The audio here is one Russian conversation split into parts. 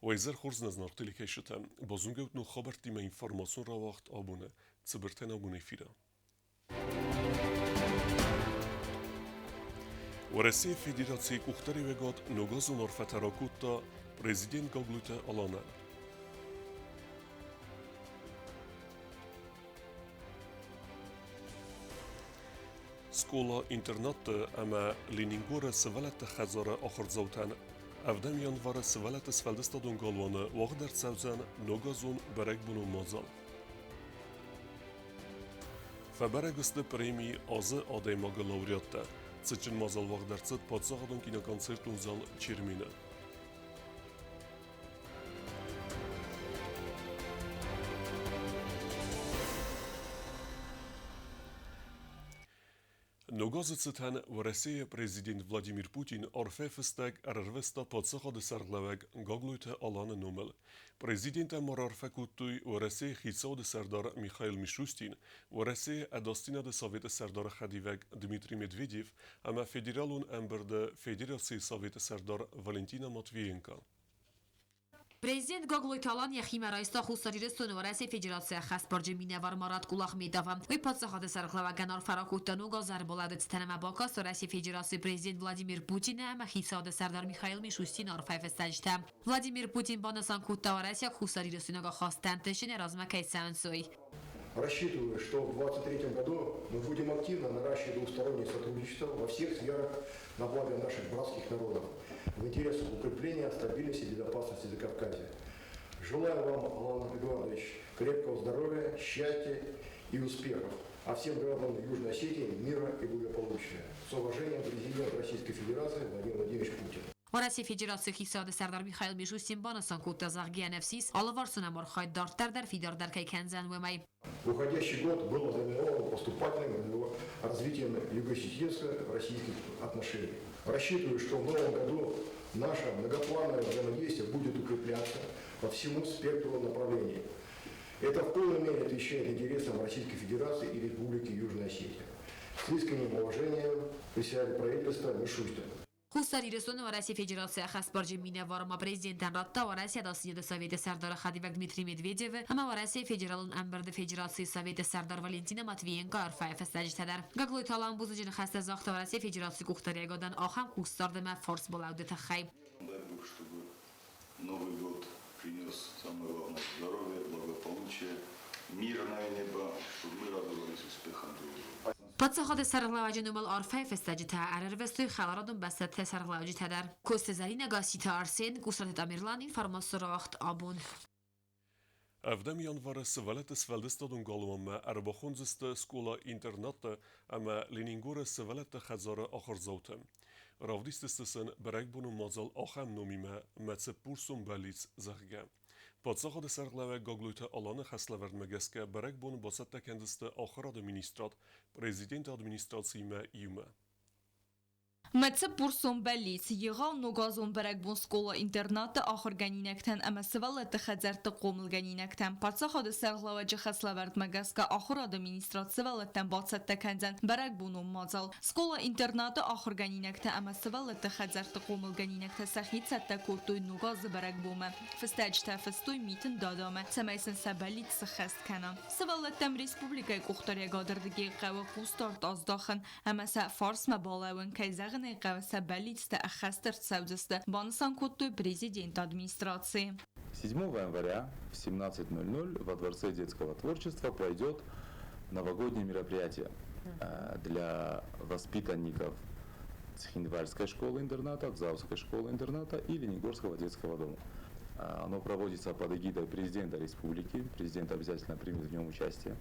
ویزر خورز نزناقتلی که شتم بازونگوت نو خبر تیم اینفورماسیون را وقت آبونه تبرتن آبونه فیرا ورسی فدراسیی کختری وگات نوگازون ارفت راکوتا پرزیدنت گاگلوتا آلانه سکولا اینترنت اما لینینگور سوالت خزاره آخر زوتن افدم یانوار سوالت سفلدستا دونگالوانه واقع در سوزن نوگازون برگ بونو مازال فبرگ است پریمی آزه آده ماگل لوریاته سچن مازال واقع در صد پادزاق دون کینا کنسرتون زال چیرمینه Ногозыцытан в России президент Владимир Путин орфефестег арвеста подсоходы сарглавег гоглуйте аланы номел. Президента марарфекуттуй в России хитсоды сардар Михаил Мишустин, в России адостинады Совета сардара хадивег Дмитрий Медведев, ама федералун эмберде Федерации Совета сардар Валентина Матвиенко. Prezident Gogloytalan yaximərayista xusarires Sönövrəsi Federasiya xəsbarcı minəvar Marat Qulaq-Meydava və patsaxadı sarıqlavagan Arfarakutdan uqazar boladı tənəmə bakas Rəsi Federasiya Prezident Vladimir Putin əmə xisadə sərdar Mikhail Mishustin arfayf estəcdə. Vladimir Putin banasan kutta Rəsiya xusarires Sönövrə xastən təşin ərazmə kəysən söy. Рассчитываю, что в 2023 году мы будем активно наращивать двустороннее сотрудничество во всех сферах на благо наших братских народов, в интересах укрепления стабильности и безопасности Закавказья. Желаю вам, Алан Эдуардович, крепкого здоровья, счастья и успехов, а всем гражданам Южной Осетии мира и благополучия. С уважением, президент Российской Федерации Владимир Владимирович Путин. Rəsi Federasiya xissadə sərdar Mikhail Mishustin banasan kutta zağgiyə nəfsis, alıvarsına marxay dartdar fidar darkay kənzən vəməy. Уходящий год был ознаменован поступательным развитием юго-осетинско-российских отношений. Рассчитываю, что в новом году наше многоплановое взаимодействие будет укрепляться по всему спектру направлений. Это в полной мере отвечает интересам Российской Федерации и Республики Южная Осетия. С искренним уважением присягаю правительства Мишустина. Xusarires Rəsi Federasiya xəsbarcı minəvarma prezidentən radda Rəsiya dasıcıda Sovet sərdar Xadivək Dmitri Medvedev, amma Rəsiya Federalın əmbərdə Federasiya Sovet sərdar Valentina Matviyenko arfaya fəsəcdədər. Qaqloytalan buzucun xəstə zaxta Rəsiya Federasiya Kuxtariyagadan axam xustardımə fors bolavdı təxəy. Дай Бог, чтобы Новый год принес самое главное здоровье, благополучие, мирное небо, чтобы мы радовались успехам друг друга. Patsaxadı sarıqlavacı nöməl arfaya fəstəcə ərər və suy xəlaradın bəsətə sarıqlavacı tədər. Kostezarina qasita arsen, qusratet amirlan informasyon vaxt abun. افدم یانوار سوالت سفلدستا دونگالوما ارباخونزست سکولا اینترنت اما لینینگور سوالت خزاره آخر زوتم. راودیستستسن برگ بونو مازال آخم نومیمه متس پورسون بلیز زخگه. پادساخد سرقلوه گاگلویت آلان خسلورد مگسکه برگ بونو باسد تکندست آخر ادمینیسترات پرزیدنت ادمینیستراسیمه ایومه. Мәтсі Пурсон бәліс, еғал ногазон бәрәкбон скола интернаты ахыр гәнинәктән әмә сывалләті хәдзәрті қомыл гәнинәктән. Патса қады сәғлавачы xəslәвәрд мәгәскі ахыр администрат сывалләттән батсәтті кәнзән бәрәкбон мазал. Скола интернаты ахыр гәнинәктән әмә сывалләті хәдзәрті қомыл гәнинәктә сәхит сәтті куртуй ногазы бәрәкбомы. Фістәчтә фістуй митін дадамы. Сәмәйсін сәбәлит сықәст кәна. Сывалләттәм республикай құқтаря гадырдыге қәві құстарт аздақын әмә сә фарс мәбалауын кәйзәғын Қавса болицта ахастер саудиста Бансан Куттой президент администрации. 7 января в 17:00 во Дворце детского творчества пройдет новогоднее мероприятие для воспитанников Цхинвальской школы-интерната, Дзаусской школы-интерната и Ленигорского детского дома. Оно проводится под эгидой президента республики. Президент обязательно примет в нем участие.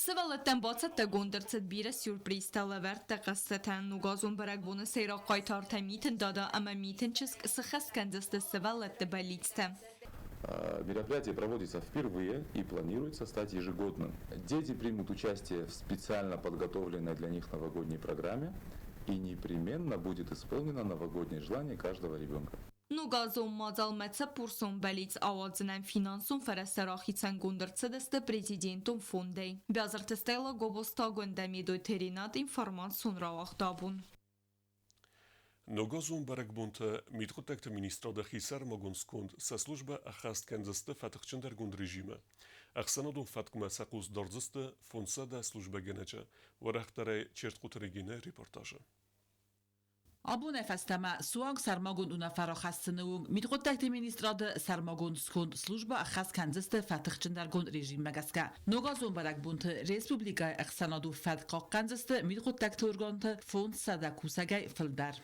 Сывалаттан бацатта гондырцат бира сюрприз талаварта қассатан нугазун барагбуны сейра қайтарта митін дада, ама митін чыск сыхас кандысты сывалатты болицта. Мероприятие проводится впервые и планируется стать ежегодным. Дети примут участие в специально подготовленной для них новогодней программе, и непременно будет исполнено новогоднее желание каждого ребенка. Նուգազոն մազալ մեծը պուրսոն բելից ավadzնեն ֆինանսուն ֆերեսարախիցեն գունդրցդստը պրեզիդենտում ֆոնդեյ։ Բյազրտստելը գոբոստագոն դեմիդոյ թերինատ ինформացուն ռավախտաբուն։ Nogazun berekbunte mitgotekte ministra de Hisar Mogunskund sa služba achast kenzaste fatachcender gund režime. Achsanadun fatkma sakus dorziste fonsa da služba genece. Varachtare çertkuteregine reportajı. Abu nefesteme suang sarmagun una farachastnung mit gotakte ministrade sarmagun skund slujba achas kanzeste fatachchendargun rejim megaska. Nogazun berekbunte Respublika Achsanadu fatka kanzeste mit gotakte organte fond sadakusagay filder.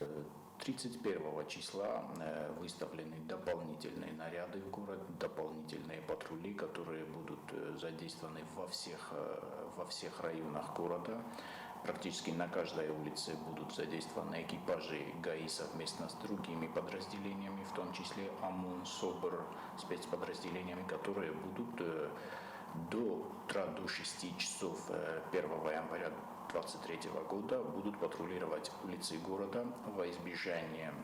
31 числа выставлены дополнительные наряды в город, дополнительные патрули, которые будут задействованы во всех районах города. Практически на каждой улице будут задействованы экипажи ГАИ совместно с другими подразделениями, в том числе ОМОН, СОБР, спецподразделениями, которые будут до 6 часов 1 января 2023 года будут патрулировать улицы города во избежание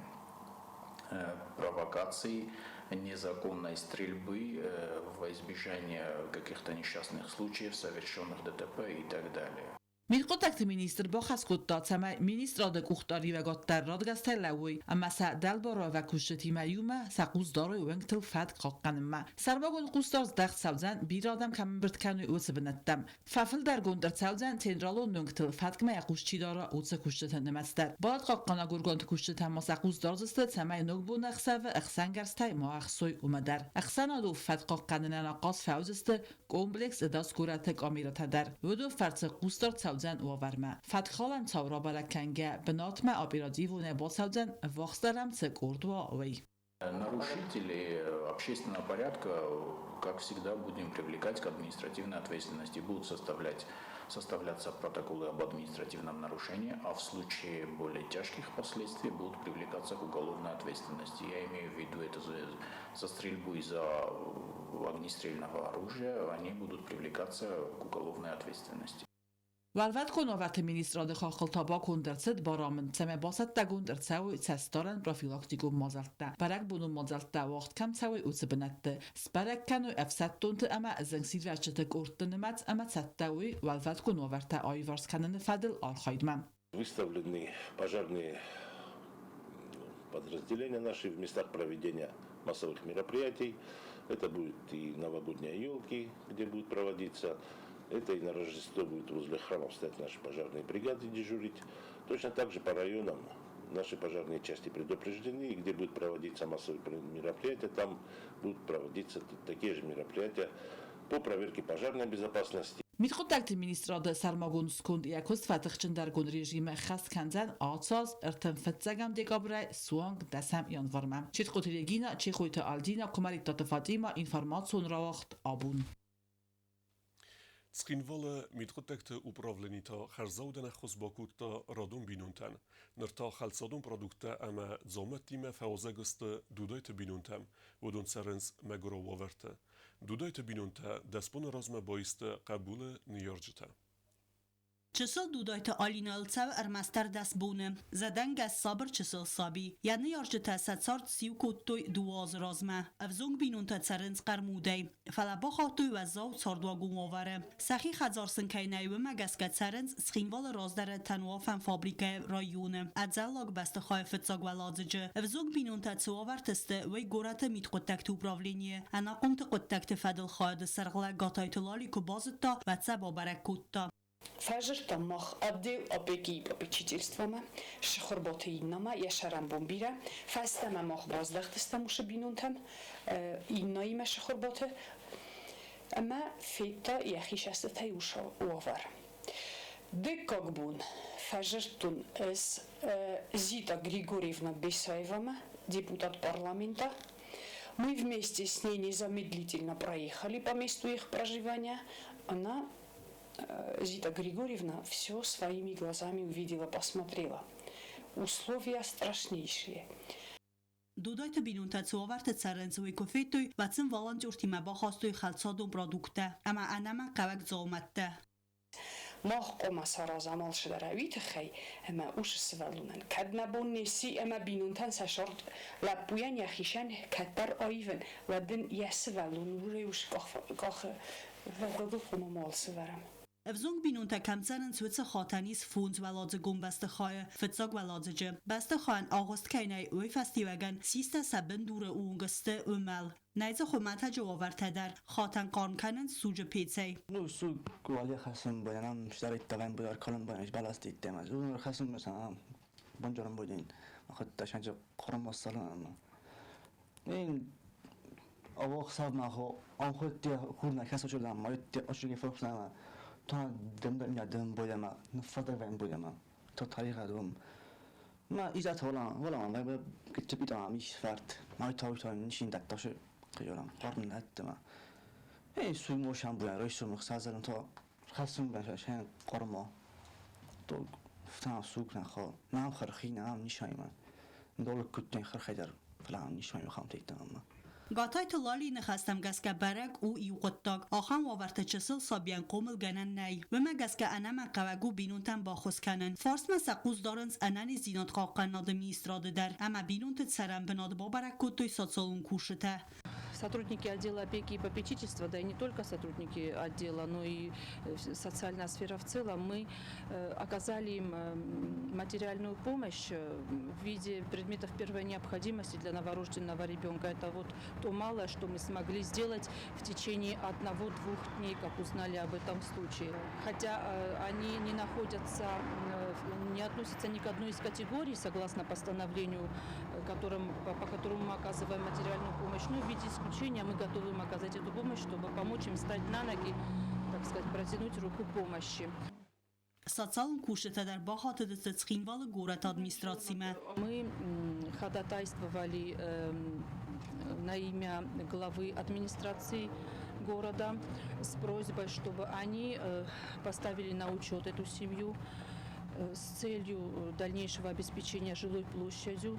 провокаций, незаконной стрельбы, во избежание каких-то несчастных случаев, совершенных ДТП и так далее. Mit gotakte minister با خسکوت سما ministra de kuchtari و گاتر رادگسته لوی اما سا دلبارا و کشتی میومه سقوز داره ونگتل فد قاقنما سرباگون قوستارز دخت سوزن بیرادم کم برد کنوی اوز بندم ففل در گوندر سوزن تنرالو نونگتل فد کما یقوش چی داره اوز کشت نمستر باید قاقنا گرگانت کشت ما سقوز دارزسته سما نوگبون اخسا و اخسنگرسته ما اخسوی اومدر اخسانا دو فد قاقنن ناقاس فوزسته کمپلکس داس کوراتک آمیرات در ودو فرس قوستار سوزن اوورما فتخالن تاورا برکنگه بناتما آبیرادیوونه با سوزن واخسترم سکوردوا اوی Нарушители общественного порядка, как всегда, будем привлекать к административной ответственности. Будут составляться протоколы об административном нарушении, а в случае более тяжких последствий будут привлекаться к уголовной ответственности. Я имею в виду это за стрельбу из-за огнестрельного оружия, они будут привлекаться к уголовной ответственности. والوت کنوات ministrade خاخل تابا کندرسد بارامن سمه باست تگوندر سوی سستارن پروفیلاکتیکو مازالتا برک بونو مازالتا وقت کم سوی اوز بنته سپرک کنو افسدتونت اما ازنگ سیرچت کورتنمت اما ستاوی والوت کنوات آیوارس کنن فدل آرخایدمم. Выставлены пожарные подразделения наши в местах проведения массовых мероприятий. Это будет и новогодние елки, где будет проводиться. Это и на Рождество будет возле храмов стоять наши пожарные бригады дежурить. Точно так же по районам наши пожарные части предупреждены, и где будут проводиться массовые мероприятия, там будут проводиться такие же мероприятия по проверке пожарной безопасности. میتخواد ministrade sarmagun skund yakost fatachchendargun rejime khast kanzan atsaz ertenfetzagam dekabre suang desem yanvarmam chit qotiregina chekhoyta aldina komaritata fatima information rawacht abun Skinwale mitgotekte upravlenita herzouden khosbakuta radon binuntan. Nerta khalsadun produkte ama zometime fawzaguste dudayte binuntam ودون سرنس مگرو وورته. دودایت بینونته دسپون رازم بایسته قبول نیارجته. Çısıl dudayta alinalcav ermaster desbune. Zedeng az sabr çısıl sabi. Yani yarjıta setsart siu kuttoy duaz razme. Evzong binunta çerins qarmudey. Falaba xatoy vazav sardwa gumavare. Saxi xazarsın kaynaywe megaska çerins sxinval razdere tenwafen fabrike rayune. Adzellag beste xayfetsag veladzıcı. Evzong binunta çuavarteste ve gorate mitqottaktu upravlenie. Ana qomte qottakte fadil xayde sergla gataytılali kubazıtta ve tsaba barakutta. Фажерта мах отдел попечительствама, шахорботеиннама, яшарам бомбира, фастама мах баздахтыстам ушы бинунтам, иннаима шахорботе, ама фейта яхишастатай уша уавар. Декак бун фажертун с Зита Григорьевна Бесаевама, депутат парламента. Мы вместе с ней незамедлительно проехали по месту их проживания. Она Зита Григорьевна все своими глазами увидела, посмотрела. Условия страшнейшие. Додайта бинунта цуварта царенцуи кофеттой вацин волонтёртима бахастуи халцадун продукта, ама анама қавак зоуматта. Мах кома саразамал шдаравит хай, ама уш свалунан. Каднабон неси ама бинунтан сашорт лапуян яхишан каттар айвен ладен ясвалун уреуш ках вагаду кома мал сварам. Evzong binunta kamtsanen Switzer Khotanis Funds Walodze Gumbeste Khoye, Fitzog Walodze, Beste Khoan August Kainai Ui Festivagan, Sista Saben Dure Unguste Umel. Neize Khomata Jovarta در خاتن قارن کنن سوج پیتسی. نو سوق ولی خواستم بایم اشتری توان بیار کلم بایم بالاست تماز. اون خواستم مثلا بانجارم بودین. خود تشنج قرم وصلنا. این آواق صاحب ما هو آن خود تی خود نکاس شدم. ما تی آشوری فرق نما. تا دم یادم بایم. نفرت بایم بایم. تا تاریخ دوم. ما ایجاد ولا ما کتبی تامیش فرد. ما تا نشین دکتاش. خیالم قرن ندم. این سوی موشم بود. رئیس مختصرن تا خواستم بچه‌ها قرما. تو فتام سوق نخوا. نام خرخی نام نیشای من. دول کتن خرخی در فلان نیشای میخوام تیتم. گاتای تلالی نخواستم گس که برگ او یوقتاق آخام وارت چسل سابیان قومل گنن نی و من گس که انا من قوگو بینونتن باخوز کنن فارس من سقوز دارنز انانی زینات قاقن نادم ایستراده در اما بینونت سرم بناد با برگ کتوی ساتسالون کوشته. Сотрудники отдела опеки и попечительства, да и не только сотрудники отдела, но и социальная сфера в целом, мы оказали им материальную помощь в виде предметов первой необходимости для новорожденного ребенка. Это вот то малое, что мы смогли сделать в течение 1-2 дней, как узнали об этом случае. Хотя они не находятся, не относятся ни к одной из категорий, согласно постановлению, по которому мы оказываем материальную помощь, но в виде исключения мы готовы им оказать эту помощь, чтобы помочь им встать на ноги, так сказать, протянуть руку помощи. Социален кушета در باخات دستخینوال گورت администрациме. Мы ходатайствовали на имя главы администрации города с просьбой, чтобы они поставили на учет эту семью с целью дальнейшего обеспечения жилой площадью.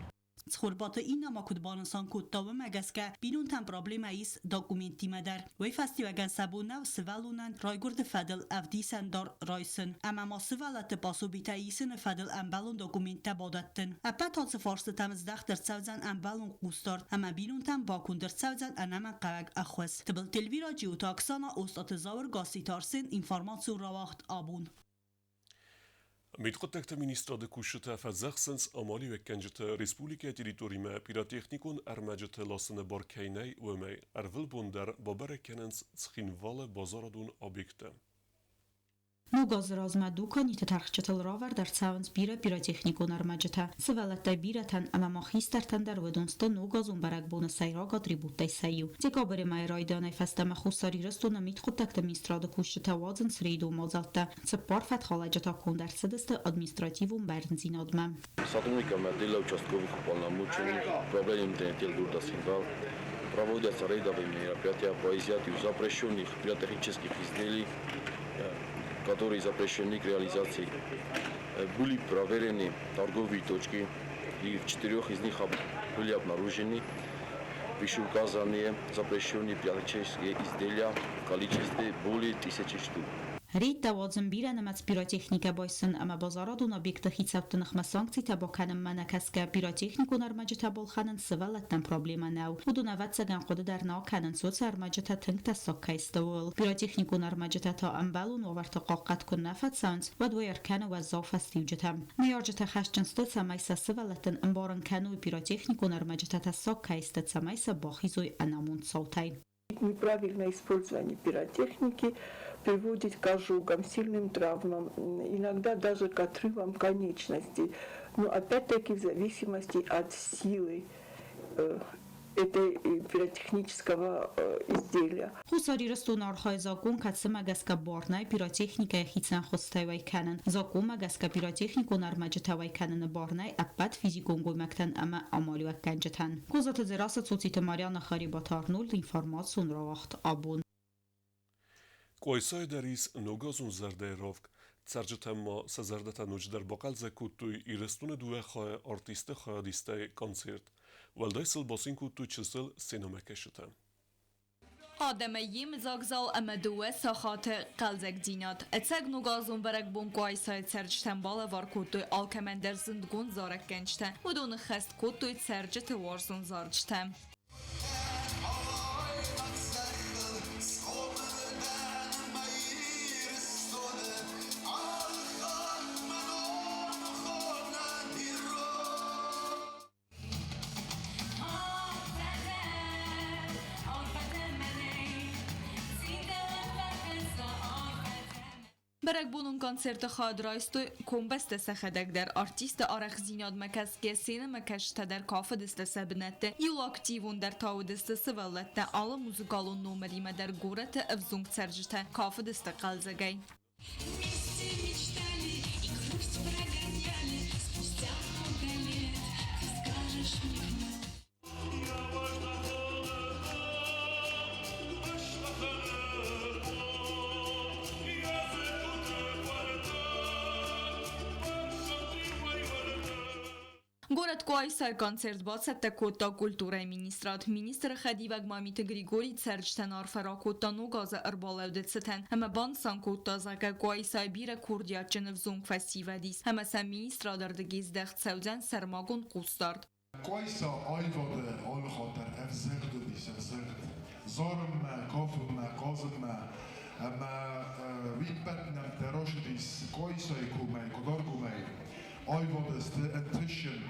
خوربات این نما کدبانسان کدتاو مگس که بینون تن پرابلم ایس داکومنتی مدر وی فستیوگن سبونه و سوالونن رایگرد فدل افدیسن دار رایسن اما ما سوالت پاسو بیتا ایسن فدل انبالون داکومنت بادتن اپا تاز فارس تمزدخ در سوزن انبالون قوستار اما بینون تن باکون در سوزن انما قوگ اخوز تبل تلویرا جیو تاکسانا استات زاور گاسی تارسن اینفارماتسو رواخت آبون Mitgeteilte Minister de Kuschete versechsens amali wekkenjete Respublika Territoriume Pyratechnikon ermedjete lassene Barkeinei Wemei erwilbonder baberekennens Tschinwale Bazaradun objekte. Nugoz razmadu kanite tarxçatal ravar der savans bira pyratechnikon ermedjete. Svelette bireten ama machisterten der vedonsta nugazun berekbone sejraga tributei seju. Cikabere mai rajdane festeme hussari restuna mitgeteilte Minister de Kuschete wadzens redo mazalte. Цепарфет халаджата кондерседесте административум бернзинадме. Сотрудникам отдела участковых уполномоченных управлением ТНТ города Синвал проводятся рейдовые мероприятия по изъятию запрещенных пиротехнических изделий, которые запрещены к реализации. Были проверены торговые точки, и в 4 из них были обнаружены вышеуказанные запрещенные пиротехнические изделия в количестве более 1000 штук. Рейд давадзен бира немец пиротехника бойсен, ама базарадун объекта хицаптыных ма санкций табаканем манакаска пиротехникун армаджета болханен сывалаттан проблема нау. Уду наватсаган коды дар нааканен соц армаджета тынгта соккайстывыл. Пиротехникун армаджета та амбалун оварта қоқат кун нафат санс, вадвой аркану ваззауфа стивджетам. Миярджета хашчен стоц амайса сывалаттан амбаран кану пиротехникун армаджета та соккайстат самайса бахизой анамун саутай. Неправильное использование пиротехники приводит к ожогам, сильным травмам, иногда даже к отрывам конечностей. Но опять-таки в зависимости от силы этой пиротехнического изделия. Хусари растун архай закон катсма гаска барнай пиротехника хитсан хостайвай канен. Закон гаска пиротехнику нармаджтавай канен барнай апат физикон гоймактан ама амали вакканжтан. Козат зераса цуцит Мариана Харибатарнул информацион равахт абун. Qoysay deris nogazun zerderovk Царджетема сазардата нучдар бакал закутуй и рестуне дуе хая артисте хаядисте концерт. Валдайсел басин кутуй чисел синемекеште. آدمیم زاگزال امدوه ساخات قلزک دینات. اتساق نگازون برک بونکوی سایت سرجتن بالا وار کتوی آلکمندر زندگون زارک گنجتن و دون خست کتوی سرجت وارزون زارجتن. برک بونون کنسرت خاد رایست کمبست سخدک در آرتیست آرخ زیناد مکس که سینه مکش در کافه دست سبنته یو اکتیون در تاو دست سوالته آل موزیکالون نومریم در گورت افزونگ سرجته کافه دست قلزگی Город Куайсай концерт бацетте кота культурай министрат. Министр Хадиваг Мамита Григорий Церчтен арфара кота нугаза арбалевдетсетен. Хама бансан кота зака Куайсай бире курдиатчен взунг фестивадис. Хама сам министра дардагиз дехт саудзен сермагун кустард. Куайса айваде ал خاطر افزرد دیس افزرد زارم کافم قازم اما ویبتنم تراش دیس کایسا کومای کدار کومای ayvada attrition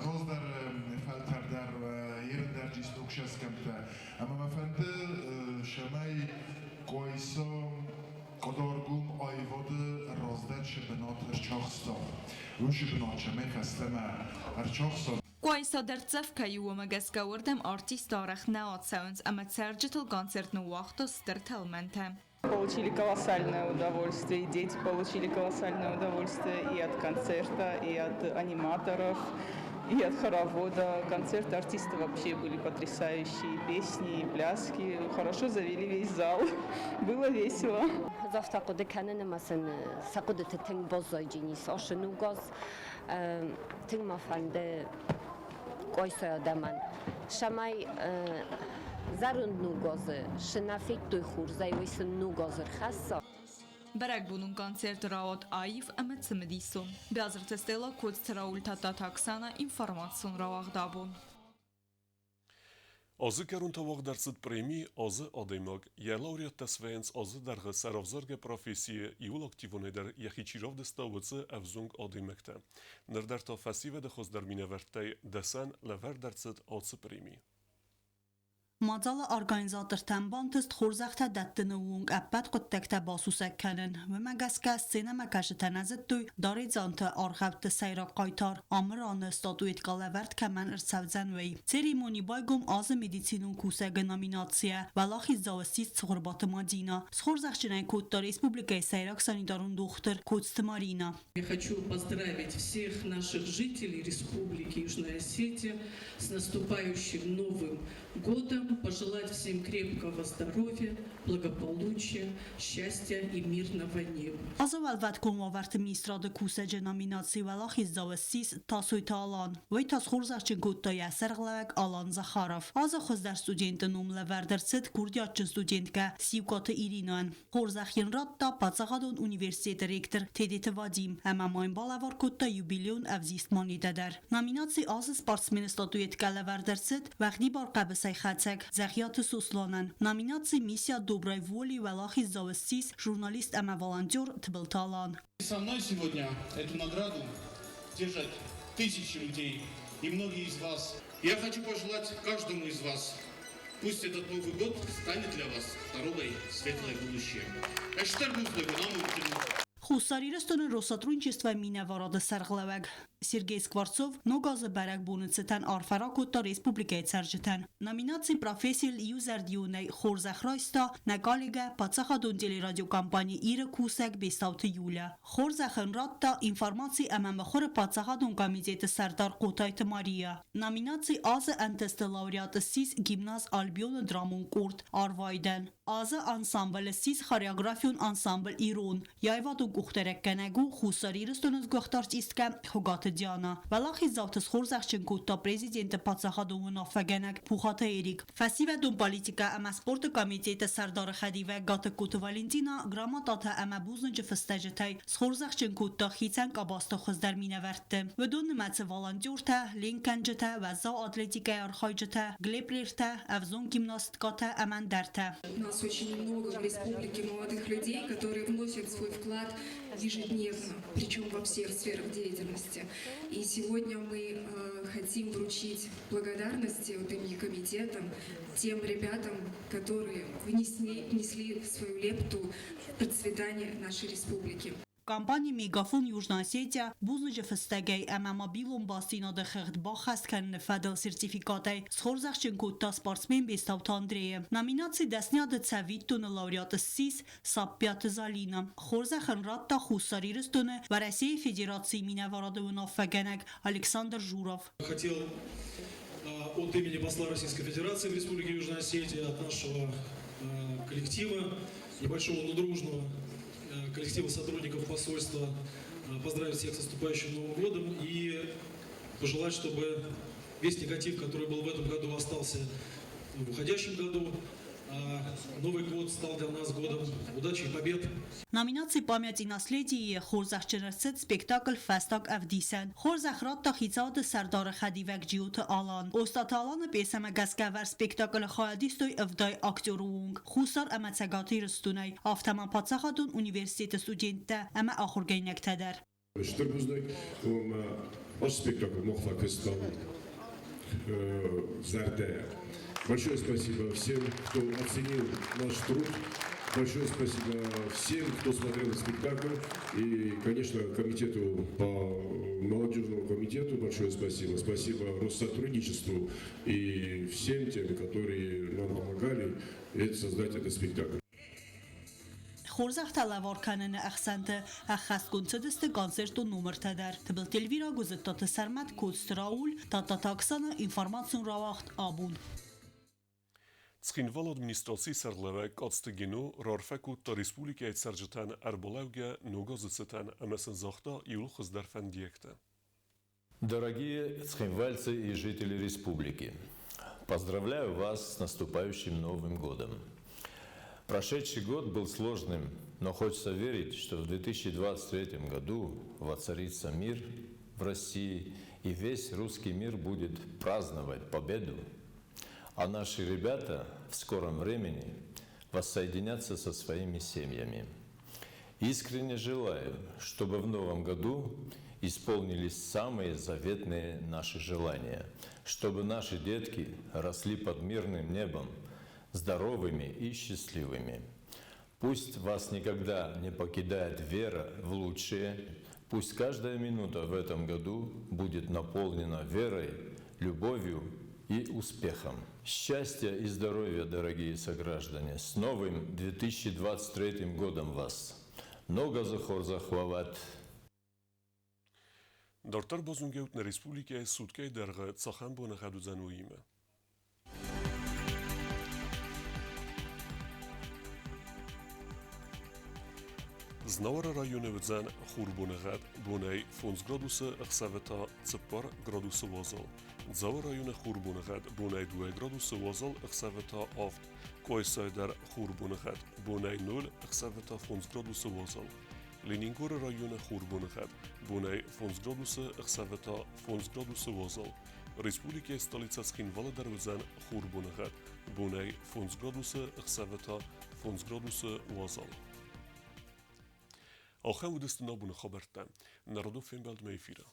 rozlar faltar dar yerin dar jisnuk shaskamta amma mafanda shamay koysa qadorgum ayvada rozdar shibnot archoqsta u shibnot shamay fastama archoqsta Куайса در цевка юа магаска вардем артист арах наот саунс ама церджитал концертну вахту стертелменте. Получили колоссальное удовольствие, и дети получили колоссальное удовольствие и от концерта, и от аниматоров, и от хоровода. Концерты артистов вообще были потрясающие, песни и пляски, хорошо завели весь зал, было весело. Завтра канене маsen сакуде тен бозойджинис ошнугоз тен мафанде койса даман шамай زارن نوگازه شنافیک توی خورزای ویس نوگازر خاصه. برک بونون کنسرت راوت آیف امت سمدیسون. بیازر تستلا کود تراول تا تاکسانا اینفورماسیون راوغ دابون. Azı karunta dersit premi azı adaymak ya laureat tasvens azı dergı saravzarga profesiye yul aktivone der yahichirov destavıtsı evzung adaymakta. Nerderta fesive de xozdermine vertay desen lever dersit azı premi. مازال organizator تنبانتست خورزخت دتنوونگ اپت قطکت باسوسک کنن و مگسکه سینما کشت نزد دوی داری زانت آرخبت سیرا قایتار آمران استادویت گالورد کمن ارسوزن وی سریمونی بایگم آز مدیسینون کوسگ نامیناتسیه ولاخی زاوستیست سخوربات مادینا سخورزخشنه کود دار республикой Сайрак санитарун доктор Кодстамарина. Я хочу поздравить всех наших жителей Республики Южная Осетия с наступающим Новым годом. Пожелать всем крепкого здоровья, благополучия, счастья и мирного неба. Азовал вад комаварт министрад کوسج نامیناسی ولاخی زاوستیس تاسوی تالان وی تاس خورزخچن کودتای سرغلوک آلان زخارف آزا خوز در ستودینت نوم لوردرست کردیاتچن ستودینت که سیوکات ایرینان خورزخین راد تا پاتساقادون اونیورسیت ریکتر تدیت وادیم اما ماین بالوار کودتا یوبیلیون افزیست مانیده در نامیناسی آز سپارتسمن استاتویت که لوردرست وقتی بار قبسای خدسک زخیات سوسلانن نامیناسی میسیا доброй воли валахи завестис журналист ама волонтер Тбилталан. Со мной сегодня эту награду держат тысячи людей и многие из вас. Я хочу пожелать каждому из вас, пусть этот Новый год станет для вас дорогой в светлое будущее. Хусарирстон Росотрудничества Минаварада Сарглаваг Сергей Скворцов Ногаза Барак Бунцетан Арфаракота Республикой Царжетан Номинации профессиил юзардиуней Хорзахрайста Нагалига Пацахадун телерадиокомпании Ира Кусак Бестауты Юля Хорзахен Ратта информации амамахор Пацахадун комитета Сардар Котайта Мария Номинации Аза Антеста лауреата Сис Гимназ Альбиона Драмун Курт Арвайден Аза ансамбль Сис хореографион ансамбль Ирон Яйвату Гухтереккенегу Хусарирстон Гухтарч Истка Хугат Диана Валахи завтас Хорзахчен Кота президента Пацахадун Нафагенек Пухата Эрик Фестиваль политика ама спорт комитета Сардар Хадиве Гата Кота Валентина грамотата ама бузунж фестежетай Хорзахчен Кота Хицан Кабаста Хоздар Минаверте Ведон мац волонтерта Линканжета Ваза атлетика Архайжета Глеплерта Авзон гимнастиката Амандарта. У нас очень много в республике молодых людей, которые вносят свой вклад ежедневно, причем во всех сферах деятельности. И сегодня мы хотим вручить благодарности от имени комитета тем ребятам, которые внесли свою лепту в процветание нашей республики. Кампания «Мегафон Южная Осетия» бузныжа фестегей билон бастина де хэгдбах хаст кэн федел сертификатай схорзахчен кутта спортсмен бестаут Андрея. Номинации десняда цавиттуны лауреата СИС Саппята Залина. Хорзахен ратта хусарирыстуны в России Федерации Минаварадовына Фагенек Александр Журов. Хотел от имени посла Российской Федерации в Республике Южная Осетия, от нашего коллектива, небольшого, но дружного, коллектива сотрудников посольства, поздравить всех с наступающим Новым годом и пожелать, чтобы весь негатив, который был в этом году, остался в уходящем году. Новый год стал для нас годом удачи и побед. Номинации «Память и наследие» Хорзахченерцет спектакль «Фестак Авдисен». Хорзахратта хицауда Сардар Хадивек Джиута Алан. Остаталана песама Гаскавер спектакль Хаядистой Авдай актерунг. Хусар амацагати рстунай. Автоман пацахадун университет студентта ама ахургейнек тедер. Штырбуздой ваш спектакль Мохфа Кыстал Зардая. Большое спасибо всем, кто оценил наш труд. Большое спасибо всем, кто смотрел спектакль. И, конечно, комитету по молодежному комитету большое спасибо. Спасибо Россотрудничеству и всем тем, которые нам помогали создать этот спектакль. خورزخ تلوار کنن اخسنت اخست کنسدست کنسرتو نمر تدر تبل تلویرا گزتات سرمت کودستراول تا تاکسانا ինֆորմացիոն ռավախտ աբուն Цхинвал администрации сарлеве кацтыгину рарфеку та республикает сарджетан арболевге нугазыцетан амесэн захта и улхыздар фандиекта. Дорогие цхинвальцы и жители республики, поздравляю вас с наступающим Новым годом. Прошедший год был сложным, но хочется верить, что в 2023 году воцарится мир в России и весь русский мир будет праздновать победу, а наши ребята в скором времени воссоединятся со своими семьями. Искренне желаю, чтобы в новом году исполнились самые заветные наши желания, чтобы наши детки росли под мирным небом, здоровыми и счастливыми. Пусть вас никогда не покидает вера в лучшее. Пусть каждая минута в этом году будет наполнена верой, любовью и успехом. Счастья и здоровья, дорогие сограждане! С новым 2023 годом вас! Много захвават! Дартар бозунгеут на республике суткай дарга цахан бона хаду зануиме. Знавара районы вдзан хурбунагад бунай фунс градуса ахсавета цепар градуса вазал. Дзава районы хурбунагад бунай 2 градуса вазал ахсавета афт. Койсайдар хурбунагад бунай 0 ахсавета фунс градуса вазал. Ленингора районы хурбунагад бунай фунс градуса ахсавета фунс градуса вазал. Республика столица Цхинвала вдзан хурбунагад бунай фунс градуса ахсавета фунс градуса вазал. آخر بودست نابون خبرتن نرادو فیلم بلد میفیره